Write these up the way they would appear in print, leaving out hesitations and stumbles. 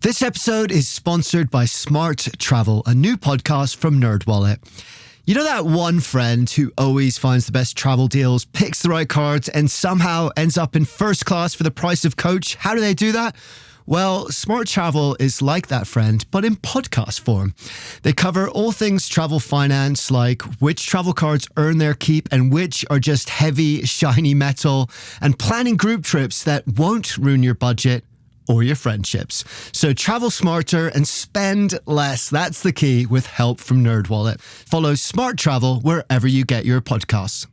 This episode is sponsored by Smart Travel, a new podcast from NerdWallet. You know that one friend who always finds the best travel deals, picks the right cards, and somehow ends up in first class for the price of coach? How do they do that? Well, Smart Travel is like that friend, but in podcast form. They cover all things travel finance, like which travel cards earn their keep and which are just heavy, shiny metal, and planning group trips that won't ruin your budget or your friendships. So travel smarter and spend less. That's the key with help from NerdWallet. Follow Smart Travel wherever you get your podcasts.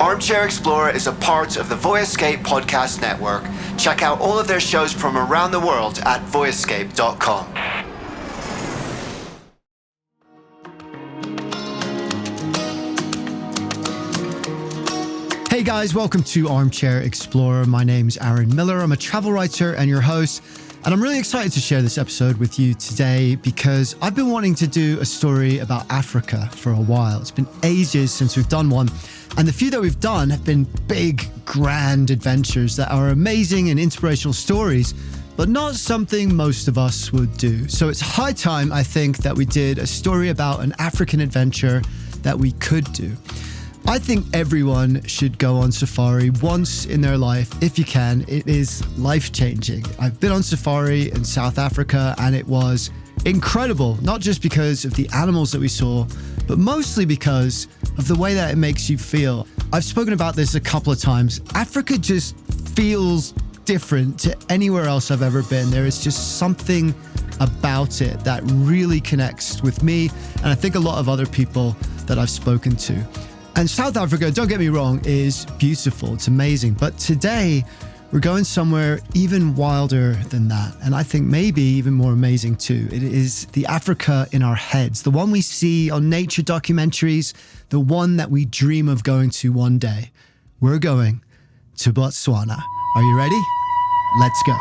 Armchair-Explorer is a part of the Voyescape podcast network. Check out all of their shows from around the world at voyescape.com. Hey guys, welcome to Armchair Explorer. My name's Aaron Miller. I'm a travel writer and your host, and I'm really excited to share this episode with you today because I've been wanting to do a story about Africa for a while. It's been ages since we've done one, and the few that we've done have been big, grand adventures that are amazing and inspirational stories, but not something most of us would do. So it's high time, I think, that we did a story about an African adventure that we could do. I think everyone should go on safari once in their life, if you can. It is life-changing. I've been on safari in South Africa and it was incredible, not just because of the animals that we saw, but mostly because of the way that it makes you feel. I've spoken about this a couple of times. Africa just feels different to anywhere else I've ever been. There is just something about it that really connects with me and I think a lot of other people that I've spoken to. And South Africa, don't get me wrong, is beautiful. It's amazing. But today, we're going somewhere even wilder than that. And I think maybe even more amazing too. It is the Africa in our heads, the one we see on nature documentaries, the one that we dream of going to one day. We're going to Botswana. Are you ready? Let's go.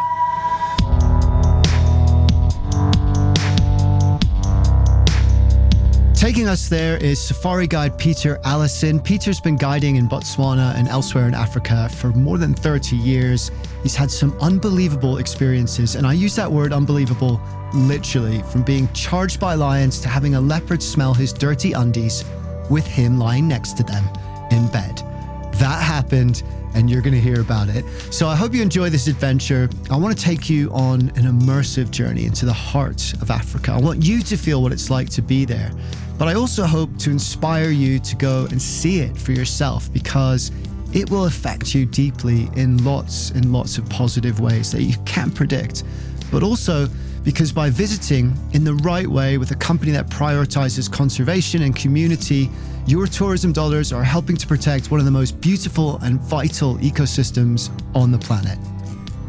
Taking us there is safari guide Peter Allison. Peter's been guiding in Botswana and elsewhere in Africa for more than 30 years. He's had some unbelievable experiences, and I use that word unbelievable literally, from being charged by lions to having a leopard smell his dirty undies with him lying next to them in bed. That happened, and you're going to hear about it. So I hope you enjoy this adventure. I want to take you on an immersive journey into the heart of Africa. I want you to feel what it's like to be there. But I also hope to inspire you to go and see it for yourself because it will affect you deeply in lots and lots of positive ways that you can't predict. But also because by visiting in the right way with a company that prioritizes conservation and community, your tourism dollars are helping to protect one of the most beautiful and vital ecosystems on the planet.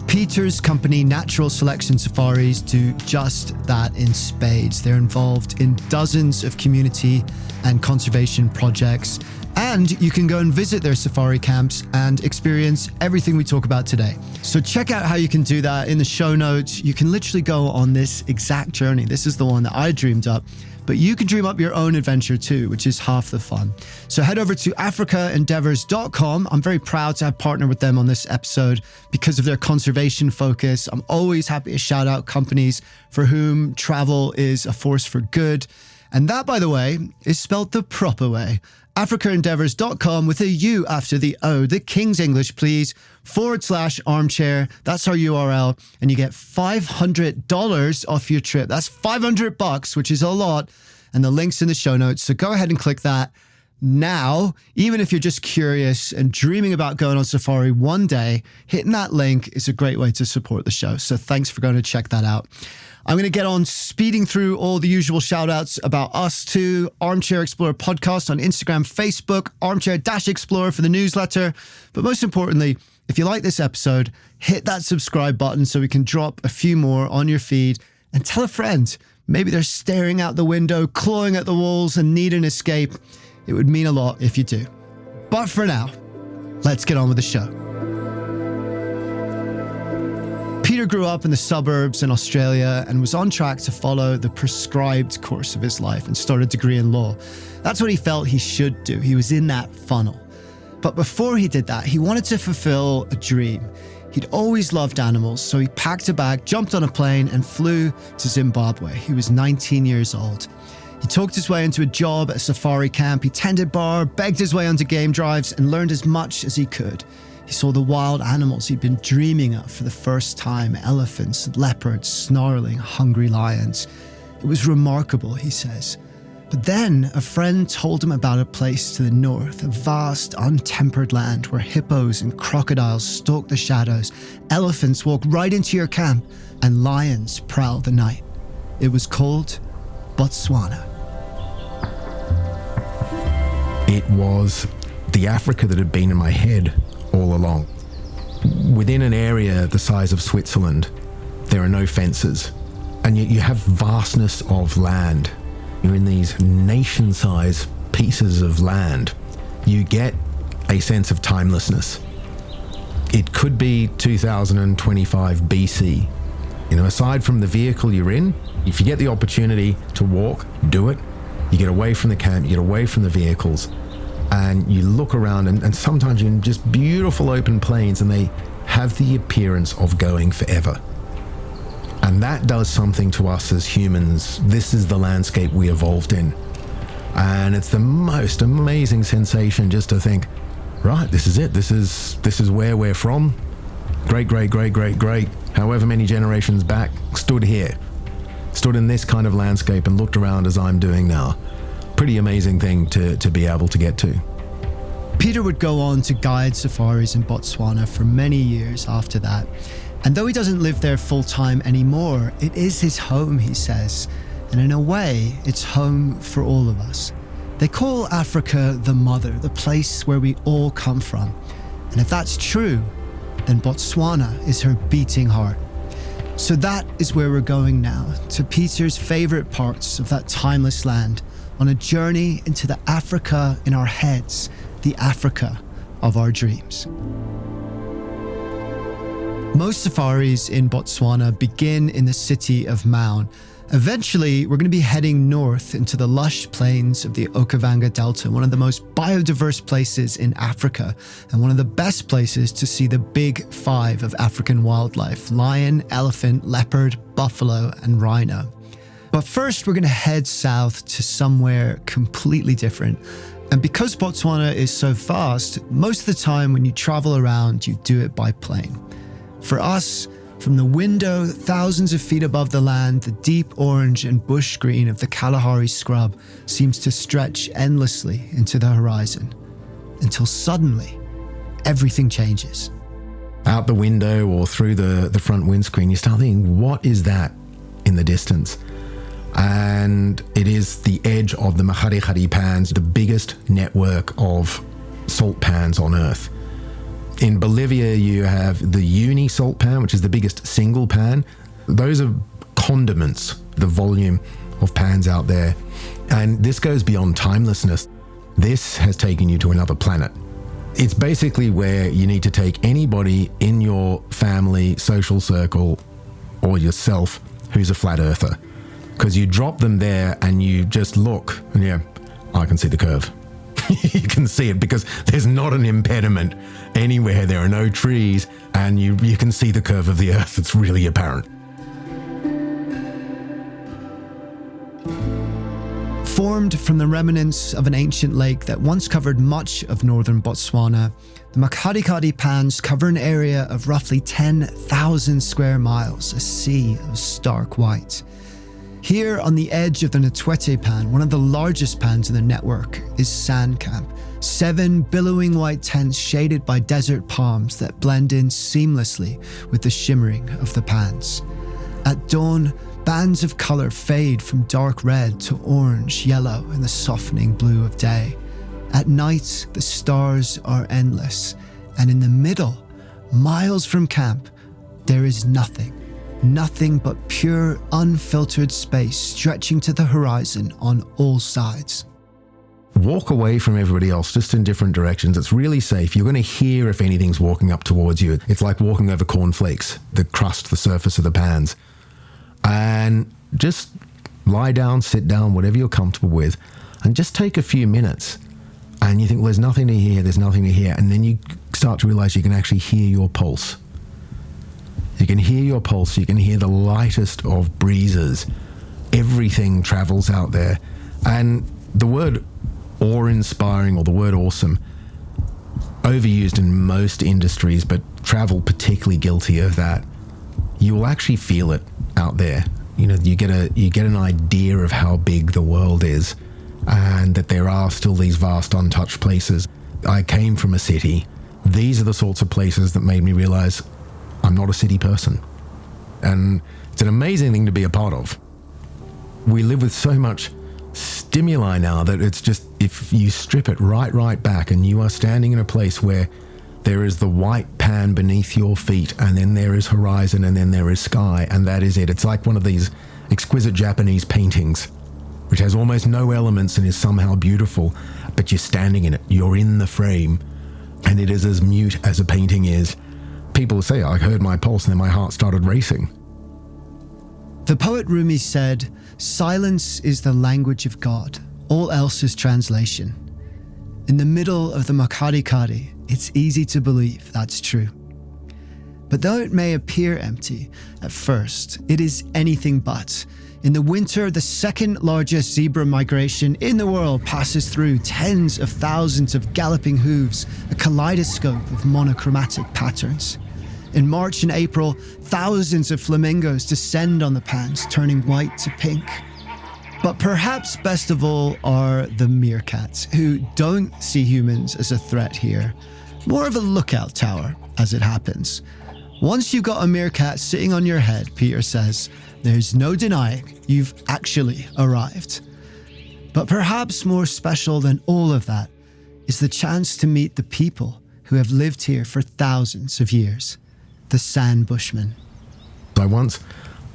Peter's company, Natural Selection Safaris, do just that in spades. They're involved in dozens of community and conservation projects, and you can go and visit their safari camps and experience everything we talk about today. So check out how you can do that in the show notes. You can literally go on this exact journey. This is the one that I dreamed up. But you can dream up your own adventure too, which is half the fun. So head over to africaendeavors.com. I'm very proud to have partnered with them on this episode because of their conservation focus. I'm always happy to shout out companies for whom travel is a force for good. And that, by the way, is spelled the proper way. africaendeavors.com with a U after the O, the King's English, please, /armchair. That's our URL. And you get $500 off your trip. That's $500, which is a lot. And the link's in the show notes. So go ahead and click that now. Even if you're just curious and dreaming about going on safari one day, hitting that link is a great way to support the show. So thanks for going to check that out. I'm going to get on speeding through all the usual shout outs about us too. Armchair Explorer podcast on Instagram, Facebook, Armchair-Explorer for the newsletter. But most importantly, if you like this episode, hit that subscribe button so we can drop a few more on your feed and tell a friend. Maybe they're staring out the window, clawing at the walls and need an escape. It would mean a lot if you do. But for now, let's get on with the show. Peter grew up in the suburbs in Australia and was on track to follow the prescribed course of his life and start a degree in law. That's what he felt he should do. He was in that funnel. But before he did that, he wanted to fulfill a dream. He'd always loved animals, so he packed a bag, jumped on a plane, and flew to Zimbabwe. He was 19 years old. He talked his way into a job at a safari camp. He tended bar, begged his way onto game drives, and learned as much as he could. He saw the wild animals he'd been dreaming of for the first time: elephants, leopards, snarling, hungry lions. It was remarkable, he says. But then a friend told him about a place to the north, a vast, untempered land where hippos and crocodiles stalk the shadows, elephants walk right into your camp, and lions prowl the night. It was called Botswana. It was the Africa that had been in my head all along. Within an area the size of Switzerland, there are no fences, and yet you have vastness of land. You're in these nation-sized pieces of land. You get a sense of timelessness. It could be 2025 BC. Aside from the vehicle you're in, if you get the opportunity to walk, do it. You get away from the camp, you get away from the vehicles, and you look around, and sometimes you're in just beautiful open plains, and they have the appearance of going forever. And that does something to us as humans. This is the landscape we evolved in. And it's the most amazing sensation just to think, right, this is it. This is where we're from. Great, however many generations back, stood here. Stood in this kind of landscape and looked around as I'm doing now. Pretty amazing thing to be able to get to. Peter would go on to guide safaris in Botswana for many years after that. And though he doesn't live there full-time anymore, it is his home, he says. And in a way, it's home for all of us. They call Africa the mother, the place where we all come from. And if that's true, then Botswana is her beating heart. So that is where we're going now, to Peter's favourite parts of that timeless land, on a journey into the Africa in our heads, the Africa of our dreams. Most safaris in Botswana begin in the city of Maun. Eventually, we're going to be heading north into the lush plains of the Okavango Delta, one of the most biodiverse places in Africa, and one of the best places to see the big five of African wildlife: lion, elephant, leopard, buffalo, and rhino. But first, we're going to head south to somewhere completely different. And because Botswana is so vast, most of the time when you travel around, you do it by plane. For us, from the window, thousands of feet above the land, the deep orange and bush green of the Kalahari scrub seems to stretch endlessly into the horizon, until suddenly, everything changes. Out the window or through the front windscreen, you start thinking, what is that in the distance? And it is the edge of the Makgadikgadi Pans, the biggest network of salt pans on Earth. In Bolivia, you have the uni salt pan, which is the biggest single pan. Those are condiments, the volume of pans out there. And this goes beyond timelessness. This has taken you to another planet. It's basically where you need to take anybody in your family, social circle, or yourself who's a flat earther. Because you drop them there and you just look, and yeah, I can see the curve. You can see it because there's not an impediment anywhere. There are no trees, and you can see the curve of the earth. It's really apparent. Formed from the remnants of an ancient lake that once covered much of northern Botswana, the Makgadikgadi Pans cover an area of roughly 10,000 square miles, a sea of stark white. Here on the edge of the Ntwete Pan, one of the largest pans in the network, is Sand Camp. 7 billowing white tents shaded by desert palms that blend in seamlessly with the shimmering of the pans. At dawn, bands of colour fade from dark red to orange, yellow, and the softening blue of day. At night, the stars are endless, and in the middle, miles from camp, there is nothing. Nothing but pure, unfiltered space stretching to the horizon on all sides. Walk away from everybody else, just in different directions. It's really safe. You're going to hear if anything's walking up towards you. It's like walking over cornflakes, the crust, the surface of the pans. And just lie down, sit down, whatever you're comfortable with, and just take a few minutes. And you think, well, there's nothing to hear, there's nothing to hear. And then you start to realize you can actually hear your pulse. You can hear your pulse. You can hear the lightest of breezes. Everything travels out there. And the word awe-inspiring or the word awesome, overused in most industries, but travel particularly guilty of that. You will actually feel it out there. You know, you get an idea of how big the world is and that there are still these vast untouched places. I came from a city. These are the sorts of places that made me realize I'm not a city person. And it's an amazing thing to be a part of. We live with so much stimuli now that it's just, if you strip it right back and you are standing in a place where there is the white pan beneath your feet and then there is horizon and then there is sky and that is it. It's like one of these exquisite Japanese paintings which has almost no elements and is somehow beautiful, but you're standing in it, you're in the frame, and it is as mute as a painting is. People say, I heard my pulse and then my heart started racing. The poet Rumi said, "Silence is the language of God. All else is translation." In the middle of the Makgadikgadi, it's easy to believe that's true. But though it may appear empty at first, it is anything but. In the winter, the second largest zebra migration in the world passes through tens of thousands of galloping hooves, a kaleidoscope of monochromatic patterns. In March and April, thousands of flamingos descend on the pans, turning white to pink. But perhaps best of all are the meerkats, who don't see humans as a threat here. More of a lookout tower, as it happens. Once you've got a meerkat sitting on your head, Peter says, there's no denying you've actually arrived. But perhaps more special than all of that is the chance to meet the people who have lived here for thousands of years, the San Bushmen. I once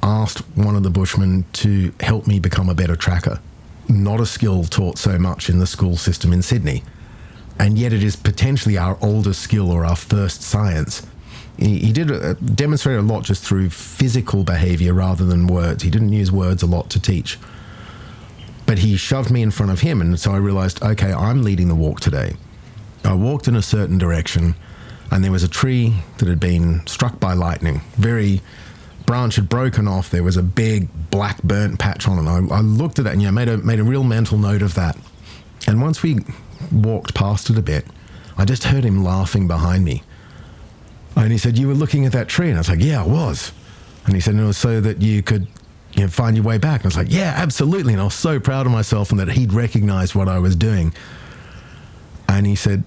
asked one of the Bushmen to help me become a better tracker. Not a skill taught so much in the school system in Sydney. And yet it is potentially our oldest skill or our first science. He did demonstrate a lot just through physical behavior rather than words. He didn't use words a lot to teach. But he shoved me in front of him, and so I realized, okay, I'm leading the walk today. I walked in a certain direction, and there was a tree that had been struck by lightning. Very branch had broken off. There was a big black burnt patch on it. I looked at that and made a real mental note of that. And once we walked past it a bit, I just heard him laughing behind me. And he said, "You were looking at that tree?" And I was like, "Yeah, I was." And he said, "And it was so that you could find your way back." And I was like, "Yeah, absolutely." And I was so proud of myself and that he'd recognized what I was doing. And he said,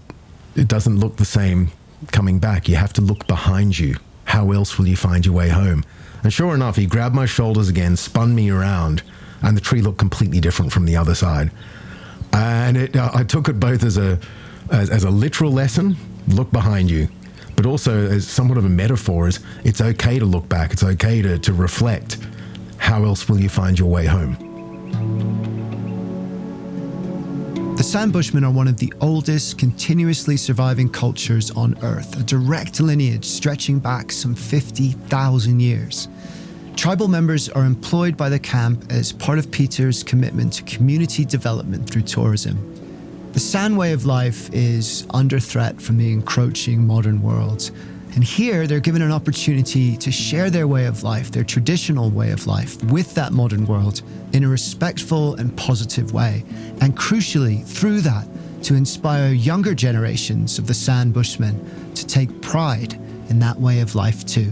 "It doesn't look the same coming back. You have to look behind you. How else will you find your way home?" And sure enough, he grabbed my shoulders again, spun me around, and the tree looked completely different from the other side. And I took it both as a literal lesson, look behind you, but also as somewhat of a metaphor, is it's okay to look back, it's okay to reflect. How else will you find your way home? The San Bushmen are one of the oldest continuously surviving cultures on Earth, a direct lineage stretching back some 50,000 years. Tribal members are employed by the camp as part of Peter's commitment to community development through tourism. The San way of life is under threat from the encroaching modern world. And here they're given an opportunity to share their way of life, their traditional way of life, with that modern world in a respectful and positive way. And crucially, through that, to inspire younger generations of the San Bushmen to take pride in that way of life too.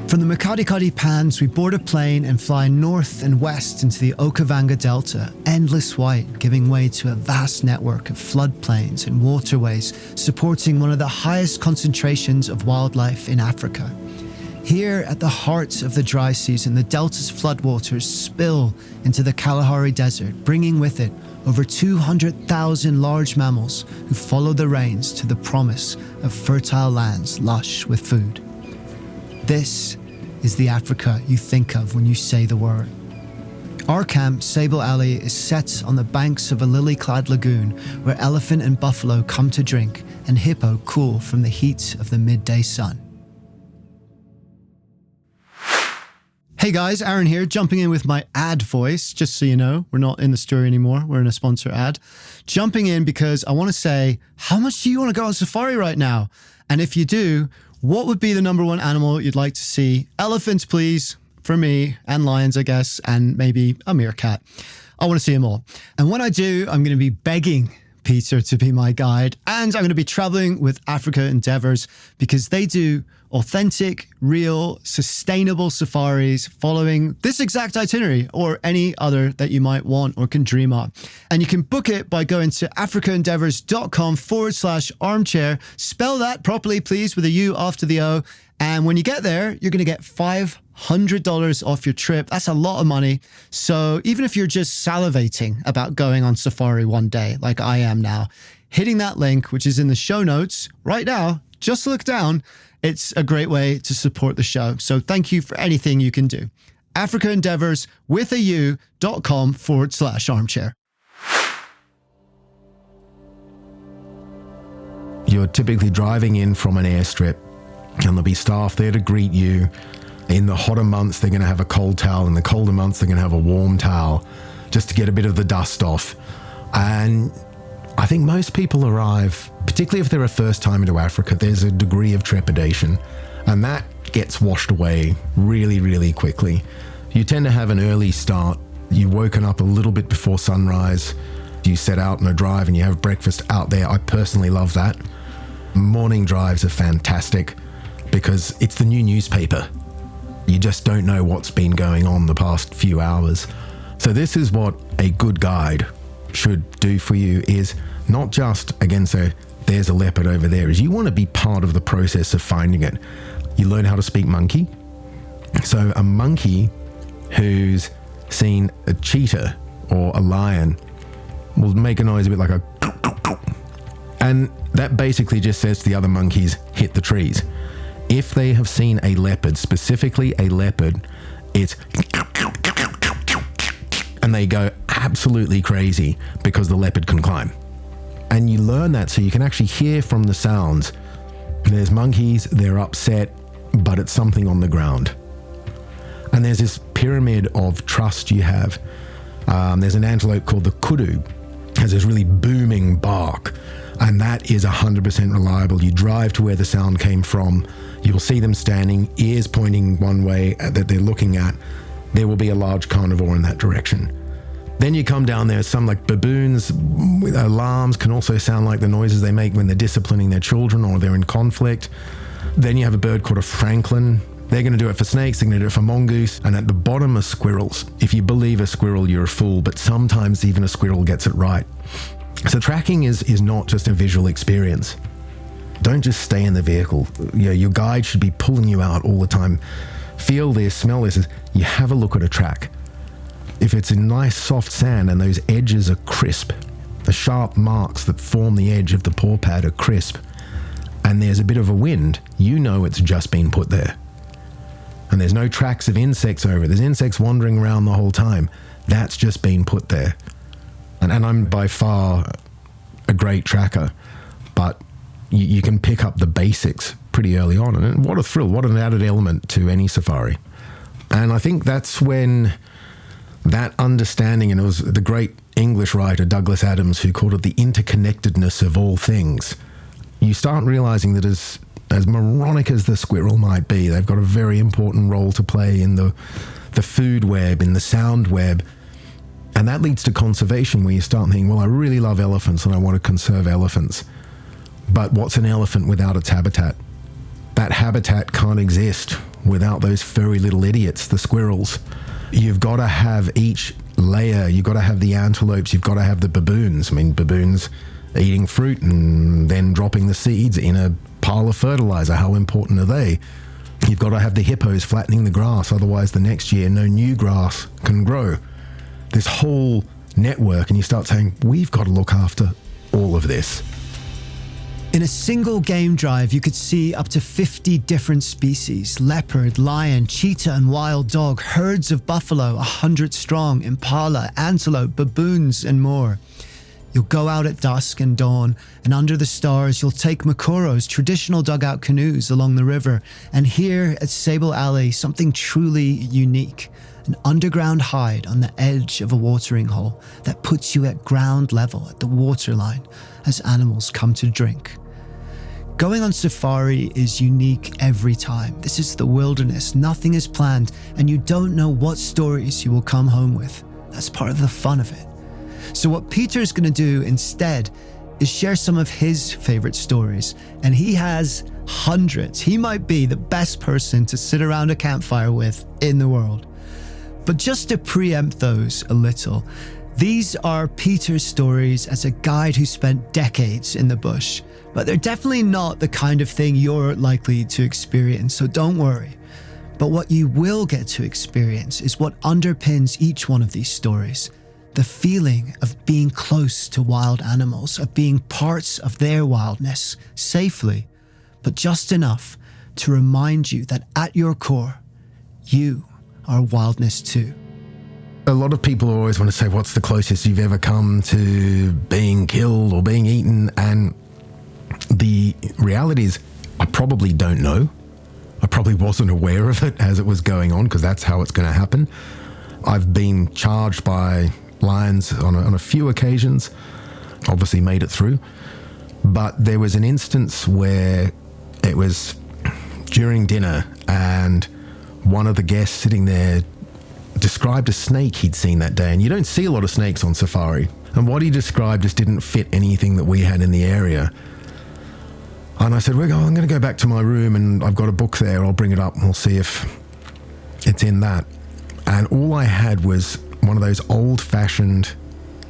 From the Makgadikgadi Pans, we board a plane and fly north and west into the Okavango Delta, endless white, giving way to a vast network of floodplains and waterways, supporting one of the highest concentrations of wildlife in Africa. Here, at the heart of the dry season, the Delta's floodwaters spill into the Kalahari Desert, bringing with it over 200,000 large mammals who follow the rains to the promise of fertile lands lush with food. This is the Africa you think of when you say the word. Our camp, Sable Alley, is set on the banks of a lily-clad lagoon where elephant and buffalo come to drink and hippo cool from the heat of the midday sun. Hey guys, Aaron here, jumping in with my ad voice, just so you know, we're not in the story anymore, we're in a sponsor ad. Jumping in because I want to say, how much do you want to go on safari right now? And if you do, What would be the number one animal you'd like to see? Elephants, please, for me, and lions, I guess, and maybe a meerkat. I want to see them all. And when I do, I'm going to be begging Peter to be my guide, and I'm going to be traveling with Africa Endeavours because they do authentic, real, sustainable safaris following this exact itinerary or any other that you might want or can dream of. And you can book it by going to africaendeavours.com/armchair. Spell that properly, please, with a U after the O. And when you get there, you're going to get $500 off your trip. That's a lot of money. So even if you're just salivating about going on safari one day, like I am now, hitting that link, which is in the show notes right now, just look down. It's a great way to support the show. So thank you for anything you can do. AfricaEndeavours with a U.com/armchair. You're typically driving in from an airstrip, and there'll be staff there to greet you. In the hotter months, they're going to have a cold towel. In the colder months, they're going to have a warm towel just to get a bit of the dust off. And I think most people arrive, particularly if they're a first time into Africa, there's a degree of trepidation, and that gets washed away really, really quickly. You tend to have an early start. You've woken up a little bit before sunrise. You set out on a drive and you have breakfast out there. I personally love that. Morning drives are fantastic because it's the new newspaper. You just don't know what's been going on the past few hours. So this is what a good guide should do for you, is not just, again, say, there's a leopard over there, is you want to be part of the process of finding it. You learn how to speak monkey. So a monkey who's seen a cheetah or a lion will make a noise a bit like a... And that basically just says to the other monkeys, hit the trees. If they have seen a leopard, specifically a leopard, it's... And they go absolutely crazy because the leopard can climb. And you learn that so you can actually hear from the sounds. There's monkeys, they're upset, but it's something on the ground. And there's this pyramid of trust you have. There's an antelope called the kudu, has this really booming bark, and that is 100% reliable. You drive to where the sound came from, you'll see them standing, ears pointing one way that they're looking at. There will be a large carnivore in that direction. Then you come down there, some like baboons with alarms can also sound like the noises they make when they're disciplining their children or they're in conflict. Then you have a bird called a francolin. They're going to do it for snakes, they're going to do it for mongoose, and at the bottom are squirrels. If you believe a squirrel, you're a fool, but sometimes even a squirrel gets it right. So tracking is not just a visual experience. Don't just stay in the vehicle. Your guide should be pulling you out all the time. Feel this, smell this. You have a look at a track. If it's a nice soft sand and those edges are crisp, the sharp marks that form the edge of the paw pad are crisp, and there's a bit of a wind, you know it's just been put there. And there's no tracks of insects over it. There's insects wandering around the whole time. That's just been put there. And I'm by far a great tracker, but you can pick up the basics pretty early on. And what a thrill, what an added element to any safari. And I think that's when that understanding, and it was the great English writer Douglas Adams who called it the interconnectedness of all things. You start realizing that as moronic as the squirrel might be, they've got a very important role to play in the food web, in the sound web. And that leads to conservation, where you start thinking, well, I really love elephants and I want to conserve elephants. But what's an elephant without its habitat? That habitat can't exist without those furry little idiots, the squirrels. You've got to have each layer. You've got to have the antelopes. You've got to have the baboons. I mean, baboons eating fruit and then dropping the seeds in a pile of fertilizer. How important are they? You've got to have the hippos flattening the grass. Otherwise, the next year, no new grass can grow. This whole network, and you start saying, we've got to look after all of this. In a single game drive, you could see up to 50 different species: leopard, lion, cheetah and wild dog, herds of buffalo, 100 strong, impala, antelope, baboons and more. You'll go out at dusk and dawn, and under the stars you'll take Makoros, traditional dugout canoes along the river, and here at Sable Alley, something truly unique. An underground hide on the edge of a watering hole that puts you at ground level at the waterline as animals come to drink. Going on safari is unique every time. This is the wilderness, nothing is planned, and you don't know what stories you will come home with. That's part of the fun of it. So what Peter's gonna do instead is share some of his favorite stories, and he has hundreds. He might be the best person to sit around a campfire with in the world. But just to preempt those a little, these are Peter's stories as a guide who spent decades in the bush, but they're definitely not the kind of thing you're likely to experience, so don't worry. But what you will get to experience is what underpins each one of these stories. The feeling of being close to wild animals, of being parts of their wildness, safely, but just enough to remind you that at your core, you are wildness too. A lot of people always want to say, what's the closest you've ever come to being killed or being eaten? And the reality is, I probably don't know. I probably wasn't aware of it as it was going on, because that's how it's going to happen. I've been charged by lions on a few occasions, obviously made it through. But there was an instance where it was during dinner, and one of the guests sitting there described a snake he'd seen that day. And you don't see a lot of snakes on safari. And what he described just didn't fit anything that we had in the area. And I said, well, I'm going to go back to my room and I've got a book there. I'll bring it up and we'll see if it's in that. And all I had was one of those old-fashioned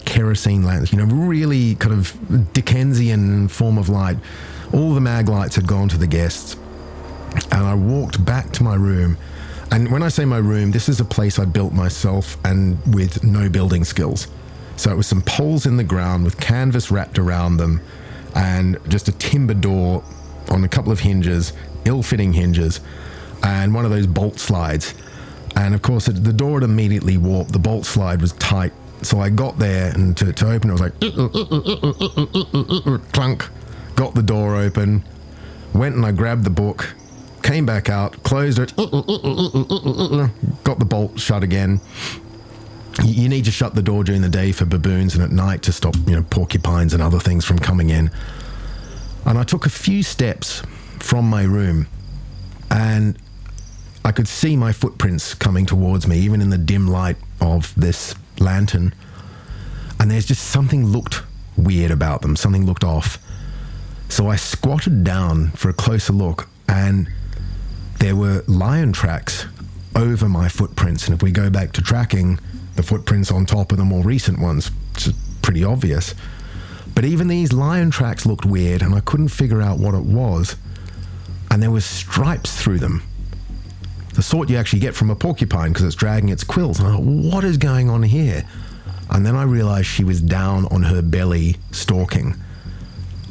kerosene lanterns, really kind of Dickensian form of light. All the mag lights had gone to the guests. And I walked back to my room. And when I say my room, this is a place I built myself and with no building skills. So it was some poles in the ground with canvas wrapped around them and just a timber door on a couple of hinges, ill-fitting hinges, and one of those bolt slides. And of course, the door had immediately warped. The bolt slide was tight. So I got there, and to open it, I was like, clunk, got the door open, went and I grabbed the book, came back out, closed it, got the bolt shut again. You need to shut the door during the day for baboons and at night to stop, porcupines and other things from coming in. And I took a few steps from my room and I could see my footprints coming towards me, even in the dim light of this lantern. And there's just something looked weird about them. Something looked off. So I squatted down for a closer look, and there were lion tracks over my footprints. And if we go back to tracking, the footprints on top of the more recent ones, it's pretty obvious. But even these lion tracks looked weird, and I couldn't figure out what it was. And there were stripes through them. The sort you actually get from a porcupine because it's dragging its quills. And I thought, what is going on here? And then I realized she was down on her belly stalking.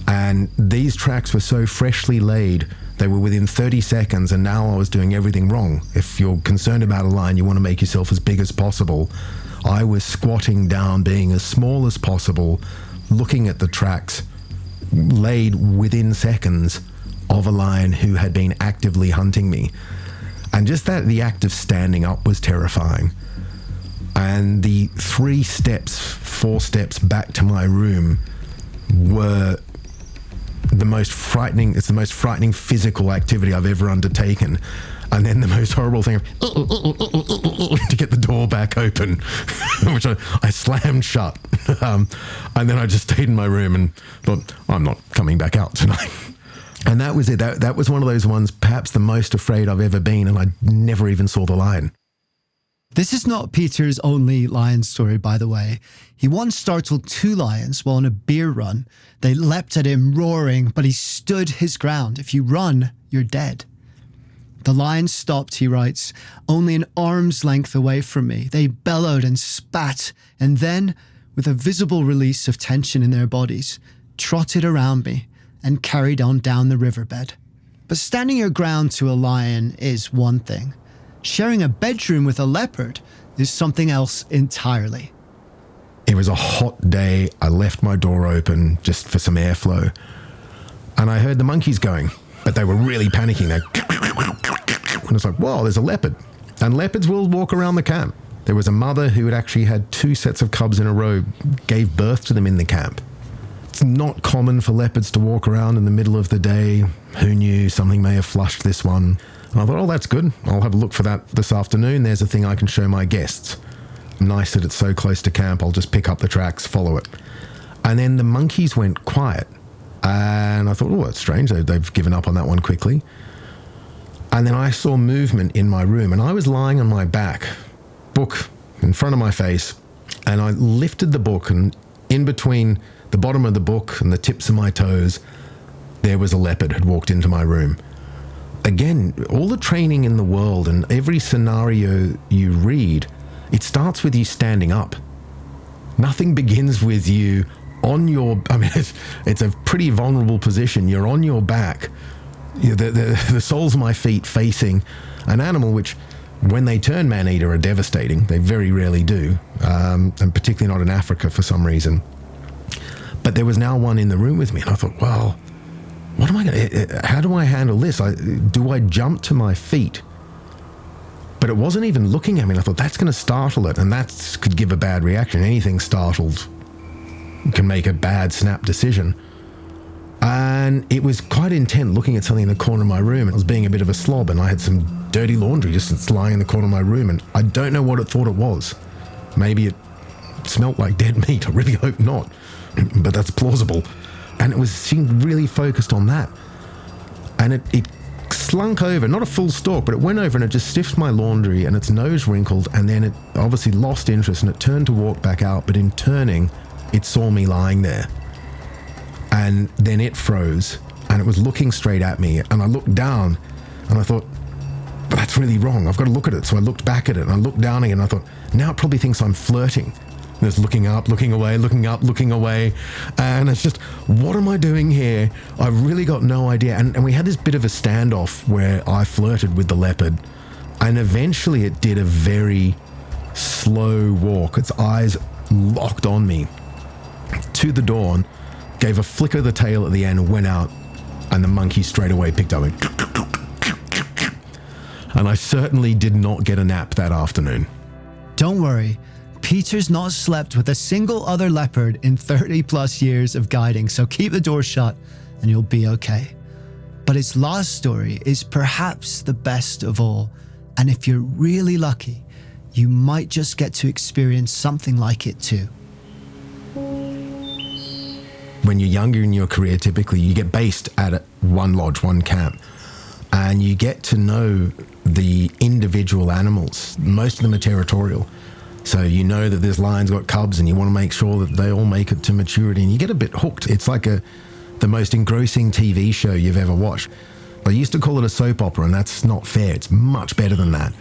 And these tracks were so freshly laid, they were within 30 seconds, and now I was doing everything wrong. If you're concerned about a lion, you want to make yourself as big as possible. I was squatting down, being as small as possible, looking at the tracks laid within seconds of a lion who had been actively hunting me. And just that, the act of standing up was terrifying. And the 4 steps back to my room were the most frightening. It's the most frightening physical activity I've ever undertaken. And then the most horrible thing to get the door back open, which I slammed shut. And then I just stayed in my room and thought, I'm not coming back out tonight. And that was it. That was one of those ones, perhaps the most afraid I've ever been, and I never even saw the lion. This is not Peter's only lion story, by the way. He once startled 2 lions while on a beer run. They leapt at him, roaring, but he stood his ground. If you run, you're dead. The lions stopped, he writes, only an arm's length away from me. They bellowed and spat, and then, with a visible release of tension in their bodies, trotted around me and carried on down the riverbed. But standing your ground to a lion is one thing. Sharing a bedroom with a leopard is something else entirely. It was a hot day. I left my door open just for some airflow. And I heard the monkeys going, but they were really panicking. And I was like, whoa, there's a leopard. And leopards will walk around the camp. There was a mother who had actually had 2 sets of cubs in a row, gave birth to them in the camp. It's not common for leopards to walk around in the middle of the day. Who knew? Something may have flushed this one. And I thought, oh, that's good. I'll have a look for that this afternoon. There's a thing I can show my guests. Nice that it's so close to camp. I'll just pick up the tracks, follow it. And then the monkeys went quiet. And I thought, oh, that's strange. They've given up on that one quickly. And then I saw movement in my room, and I was lying on my back, book in front of my face, and I lifted the book, and in between the bottom of the book and the tips of my toes, there was a leopard had walked into my room. Again, all the training in the world and every scenario you read, it starts with you standing up. Nothing begins with you on your, it's a pretty vulnerable position. You're on your back. The soles of my feet facing an animal which, when they turn man-eater, are devastating. They very rarely do, and particularly not in Africa for some reason. But there was now one in the room with me, and I thought, well, what am I going to, how do I handle this? Do I jump to my feet? But it wasn't even looking at me, and I thought, that's going to startle it, and that could give a bad reaction. Anything startled can make a bad snap decision. And it was quite intent looking at something in the corner of my room. I was being a bit of a slob, and I had some dirty laundry just lying in the corner of my room, and I don't know what it thought it was. Maybe it smelt like dead meat. I really hope not, but that's plausible. And it seemed really focused on that. And it slunk over, not a full stalk, but it went over and it just stiffed my laundry, and its nose wrinkled, and then it obviously lost interest, and it turned to walk back out, but in turning, it saw me lying there. And then it froze, and it was looking straight at me, and I looked down, and I thought, but that's really wrong. I've got to look at it. So I looked back at it, and I looked down again, and I thought, now it probably thinks I'm flirting. And it's looking up, looking away, looking up, looking away, and it's just, what am I doing here? I've really got no idea. And we had this bit of a standoff where I flirted with the leopard, and eventually it did a very slow walk. Its eyes locked on me to the door, gave a flick of the tail at the end, went out, and the monkey straight away picked up it. And I certainly did not get a nap that afternoon. Don't worry, Peter's not slept with a single other leopard in 30 plus years of guiding, so keep the door shut and you'll be okay. But his last story is perhaps the best of all, and if you're really lucky, you might just get to experience something like it too. When you're younger in your career, typically you get based at one lodge, one camp, and you get to know the individual animals. Most of them are territorial. So you know that this lion's got cubs, and you want to make sure that they all make it to maturity, and you get a bit hooked. It's like the most engrossing TV show you've ever watched. I used to call it a soap opera, and that's not fair. It's much better than that.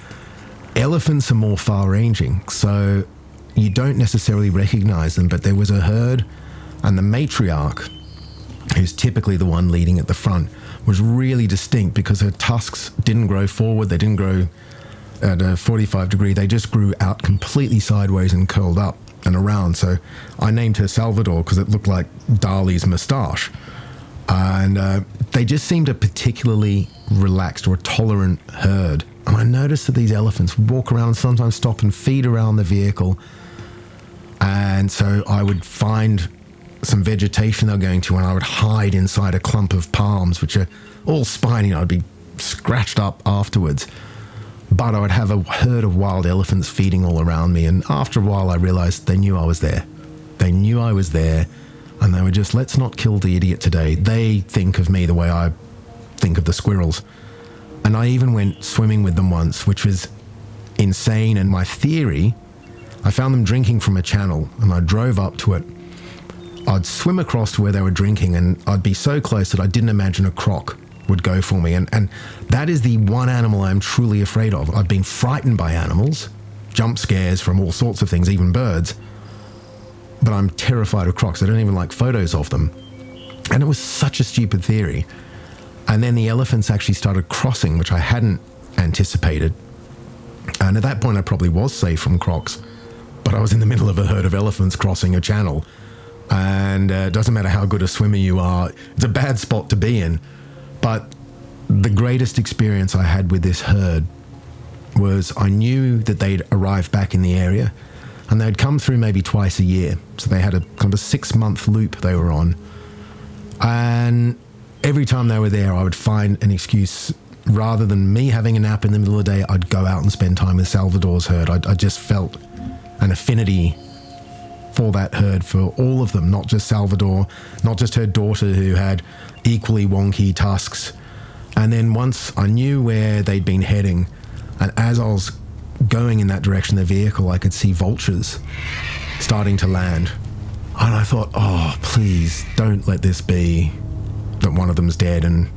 Elephants are more far-ranging, so you don't necessarily recognize them, but there was a herd, and the matriarch, who's typically the one leading at the front, was really distinct because her tusks didn't grow forward, they didn't grow at a 45 degree, they just grew out completely sideways and curled up and around. So I named her Salvador because it looked like Dali's moustache. And they just seemed a particularly relaxed or tolerant herd. And I noticed that these elephants would walk around and sometimes stop and feed around the vehicle. And so I would find some vegetation they were going to, and I would hide inside a clump of palms, which are all spiny. I'd be scratched up afterwards. But I would have a herd of wild elephants feeding all around me, and after a while I realized they knew I was there. They knew I was there, and they were just, let's not kill the idiot today. They think of me the way I think of the squirrels. And I even went swimming with them once, which was insane. And my theory, I found them drinking from a channel, and I drove up to it. I'd swim across to where they were drinking, and I'd be so close that I didn't imagine a croc would go for me. And that is the one animal I'm truly afraid of. I've been frightened by animals, jump scares from all sorts of things, even birds, but I'm terrified of crocs. I don't even like photos of them. And it was such a stupid theory. And then the elephants actually started crossing, which I hadn't anticipated. And at that point, I probably was safe from crocs, but I was in the middle of a herd of elephants crossing a channel. And it doesn't matter how good a swimmer you are, it's a bad spot to be in. But the greatest experience I had with this herd was I knew that they'd arrived back in the area, And they'd come through maybe twice a year. So they had a kind of a 6-month loop they were on. And every time they were there, I would find an excuse. Rather than me having a nap in the middle of the day, I'd go out and spend time with Salvador's herd. I just felt an affinity for that herd, for all of them, not just Salvador, not just her daughter who had equally wonky tusks. And then once I knew where they'd been heading, and as I was going in that direction, the vehicle, I could see vultures starting to land. And I thought, oh, please don't let this be that one of them's dead and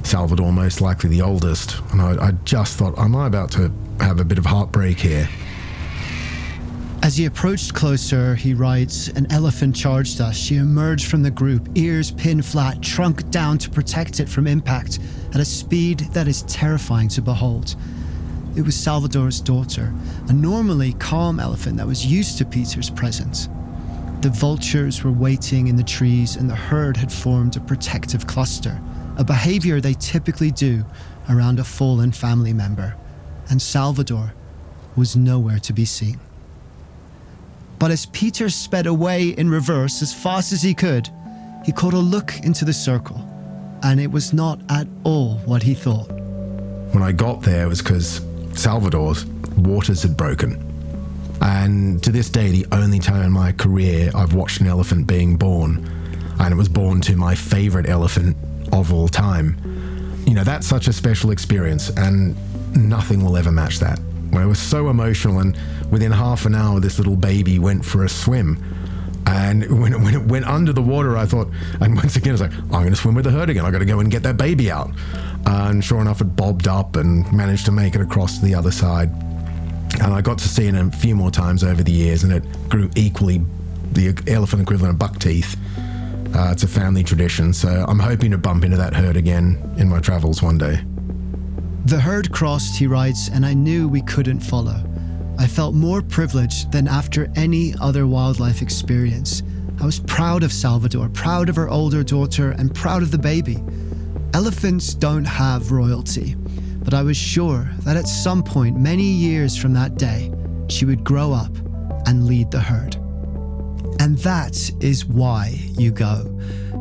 Salvador most likely the oldest. And I just thought, am I about to have a bit of heartbreak here? As he approached closer, he writes, an elephant charged us. She emerged from the group, ears pinned flat, trunk down to protect it from impact at a speed that is terrifying to behold. It was Salvador's daughter, a normally calm elephant that was used to Peter's presence. The vultures were waiting in the trees and the herd had formed a protective cluster, a behavior they typically do around a fallen family member. And Salvador was nowhere to be seen. But as Peter sped away in reverse as fast as he could, he caught a look into the circle, and it was not at all what he thought. When I got there, it was because Salvador's waters had broken. And to this day, the only time in my career I've watched an elephant being born, and it was born to my favorite elephant of all time. You know, that's such a special experience, and nothing will ever match that. When it was so emotional, and within half an hour, this little baby went for a swim. And when it went under the water, I thought, and once again, I was like, I'm going to swim with the herd again. I got to go and get that baby out. And sure enough, it bobbed up and managed to make it across to the other side. And I got to see it a few more times over the years, and it grew equally the elephant equivalent of buck teeth. It's a family tradition, so I'm hoping to bump into that herd again in my travels one day. The herd crossed, he writes, and I knew we couldn't follow. I felt more privileged than after any other wildlife experience. I was proud of Salvador, proud of her older daughter, and proud of the baby. Elephants don't have royalty, but I was sure that at some point, many years from that day, she would grow up and lead the herd. And that is why you go.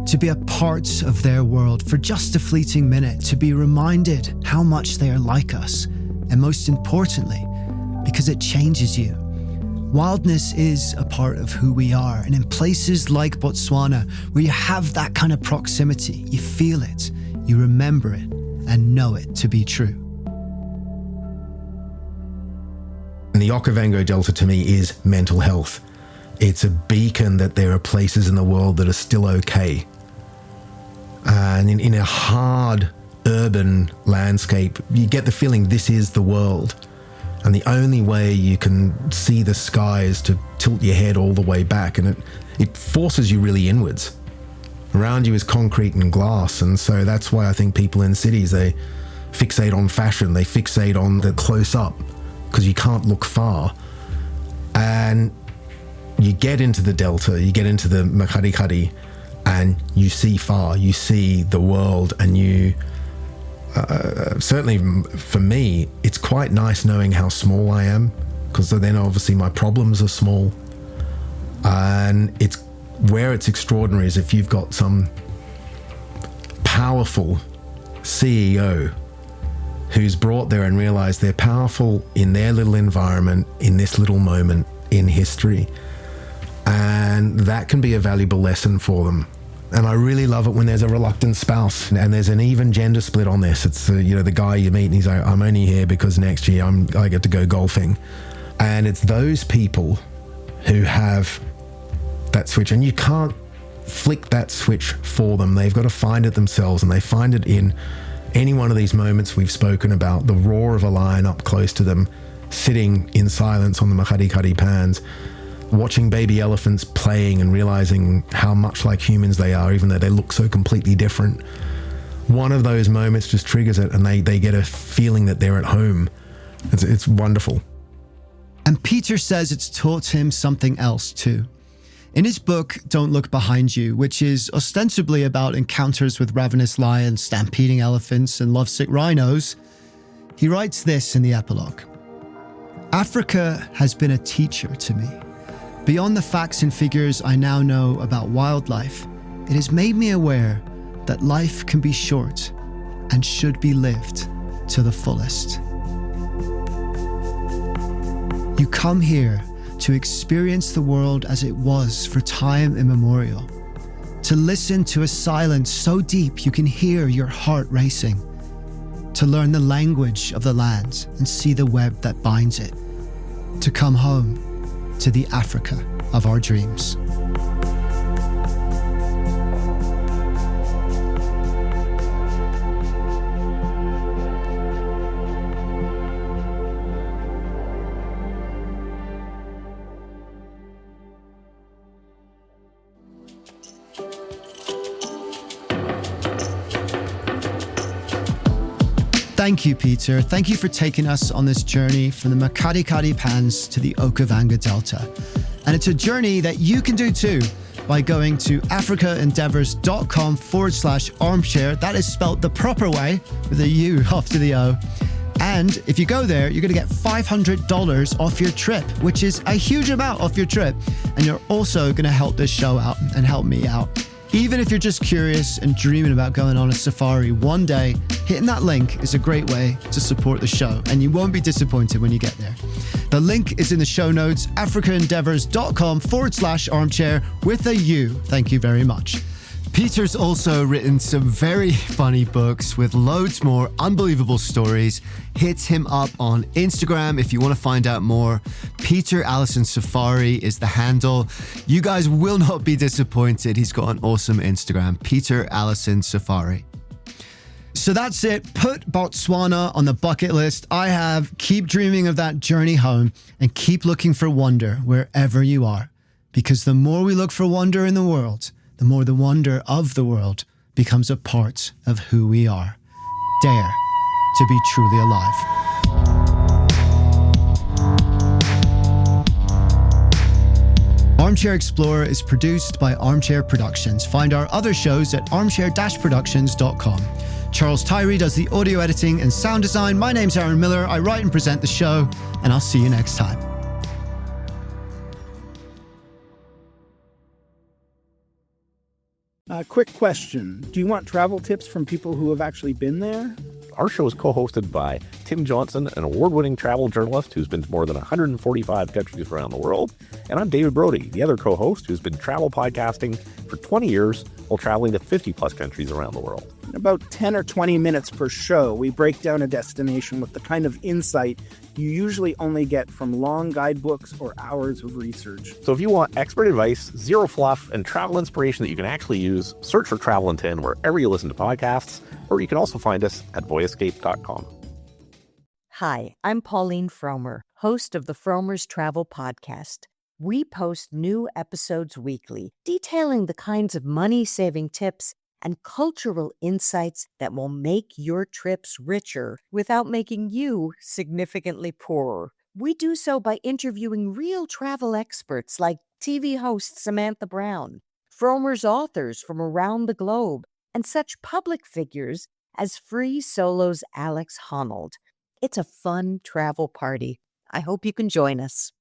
To be a part of their world for just a fleeting minute, to be reminded how much they are like us, and most importantly, because it changes you. Wildness is a part of who we are, and in places like Botswana, where you have that kind of proximity, you feel it, you remember it, and know it to be true. And the Okavango Delta to me is mental health. It's a beacon that there are places in the world that are still okay. And in a hard urban landscape, you get the feeling this is the world. And the only way you can see the sky is to tilt your head all the way back, and it forces you really inwards. Around you is concrete and glass, and so that's why I think people in cities, they fixate on fashion, they fixate on the close-up, because you can't look far. And you get into the Delta, you get into the Makgadikgadi, and you see far, you see the world, and you, certainly for me, it's quite nice knowing how small I am, because then obviously my problems are small. And it's where it's extraordinary is if you've got some powerful CEO who's brought there and realized they're powerful in their little environment, in this little moment in history. And that can be a valuable lesson for them. And I really love it when there's a reluctant spouse and there's an even gender split on this. It's the guy you meet and he's like, I'm only here because next year I get to go golfing. And it's those people who have that switch, and you can't flick that switch for them. They've got to find it themselves, and they find it in any one of these moments we've spoken about, the roar of a lion up close to them, sitting in silence on the Makgadikgadi Pans, watching baby elephants playing and realizing how much like humans they are, even though they look so completely different. One of those moments just triggers it, and they get a feeling that they're at home. It's wonderful. And Peter says it's taught him something else too. In his book, Don't Look Behind You, which is ostensibly about encounters with ravenous lions, stampeding elephants, and lovesick rhinos, he writes this in the epilogue. Africa has been a teacher to me. Beyond the facts and figures I now know about wildlife, it has made me aware that life can be short and should be lived to the fullest. You come here to experience the world as it was for time immemorial, to listen to a silence so deep you can hear your heart racing, to learn the language of the land and see the web that binds it, to come home to the Africa of our dreams. Thank you, Peter. Thank you for taking us on this journey from the Makgadikgadi Pans to the Okavango Delta. And it's a journey that you can do too by going to africaendeavors.com/armchair. That is spelled the proper way with a U after the O. And if you go there, you're going to get $500 off your trip, which is a huge amount off your trip. And you're also going to help this show out and help me out. Even if you're just curious and dreaming about going on a safari one day, hitting that link is a great way to support the show, and you won't be disappointed when you get there. The link is in the show notes, africaendeavors.com/armchair with a U. Thank you very much. Peter's also written some very funny books with loads more unbelievable stories. Hit him up on Instagram if you want to find out more. Peter Allison Safari is the handle. You guys will not be disappointed. He's got an awesome Instagram, Peter Allison Safari. So that's it. Put Botswana on the bucket list. I have. Keep dreaming of that journey home and keep looking for wonder wherever you are. Because the more we look for wonder in the world, the more the wonder of the world becomes a part of who we are. Dare to be truly alive. Armchair Explorer is produced by Armchair Productions. Find our other shows at armchair-productions.com. Charles Tyree does the audio editing and sound design. My name's Aaron Miller. I write and present the show, and I'll see you next time. Quick question. Do you want travel tips from people who have actually been there? Our show is co-hosted by Tim Johnson, an award-winning travel journalist who's been to more than 145 countries around the world. And I'm David Brody, the other co-host who's been travel podcasting for 20 years while traveling to 50-plus countries around the world. In about 10 or 20 minutes per show, we break down a destination with the kind of insight you usually only get from long guidebooks or hours of research. So if you want expert advice, zero fluff, and travel inspiration that you can actually use, search for Travel in 10 wherever you listen to podcasts, or you can also find us at voyescape.com. Hi, I'm Pauline Fromer, host of the Fromer's Travel Podcast. We post new episodes weekly, detailing the kinds of money-saving tips and cultural insights that will make your trips richer without making you significantly poorer. We do so by interviewing real travel experts like TV host Samantha Brown, Fromer's authors from around the globe, and such public figures as Free Solo's Alex Honnold. It's a fun travel party. I hope you can join us.